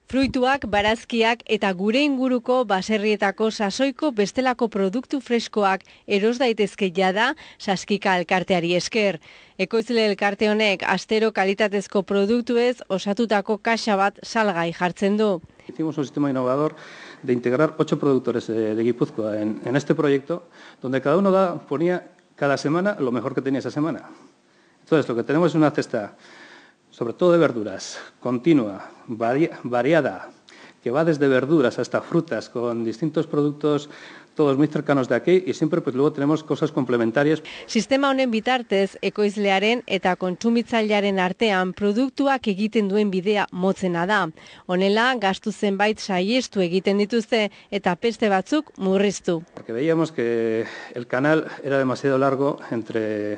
Fruituak, barazkiak eta gure inguruko baserrietako sasoiko bestelako produktu freskoak eros daitezke jada Saskika elkarteari esker. Ekoizle elkarte honek astero kalitatezko produktuez osatutako kaxa bat salgai jartzen du. Hicimos un sistema innovador de integrar 8 productores de Guipúzcoa en este proyecto, donde cada uno ponía cada semana lo mejor que tenía esa semana. Entonces, lo que tenemos es una cesta, sobre todo de verduras, continua, variada, que va desde verduras hasta frutas, con distintos productos, todos muy cercanos de aquí, y siempre pues luego tenemos cosas complementarias. Sistema honen bitartez, ekoizlearen eta kontsumitzailearen artean produktuak egiten duen bidea motzena da. Honela, gastu zenbait saihestu egiten dituzte eta beste batzuk murriztu. Porque veíamos que el canal era demasiado largo entre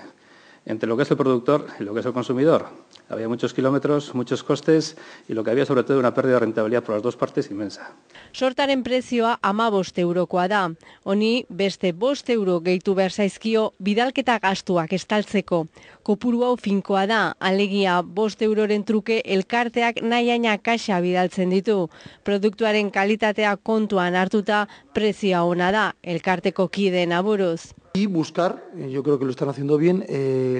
lo que es el productor y lo que es el consumidor. Había muchos kilómetros, muchos costes y lo que había sobre todo una pérdida de rentabilidad por las dos partes inmensa. Sortaren prezioa 15 eurokoa da. Honi beste 5 euro gehitu behar zaizkio bidalketa gastuak estaltzeko. Kopuru hau finkoa da, alegia 5 euroren truke elkarteak nahiaina kaxa bidaltzen ditu. Produktuaren kalitatea kontuan hartuta prezioa ona da, elkarteko kideen aburuz. Y buscar, yo creo que lo están haciendo bien,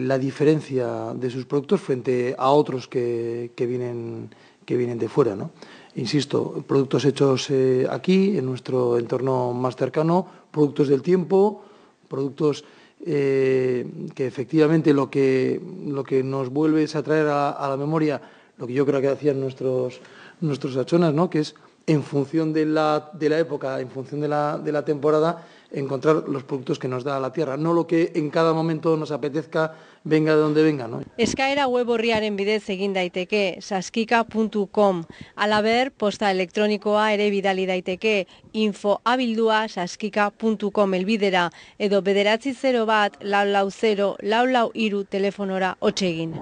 la diferencia de sus productos frente a otros que vienen de fuera, ¿no? Insisto, productos hechos aquí, en nuestro entorno más cercano, productos del tiempo, productos que efectivamente lo que nos vuelve es a traer a la memoria lo que yo creo que hacían nuestros achonas, ¿no? Que es en función de la época, en función de la temporada, encontrar los productos que nos da la tierra, no lo que en cada momento nos apetezca, venga de donde venga, ¿no? Eskaera web orriaren bidez egin daiteke, saskika.com. Halaber, posta elektronikoa ere bidali daiteke, info@saskika.com elbidera, edo 901 440 443 telefonora hotz egin.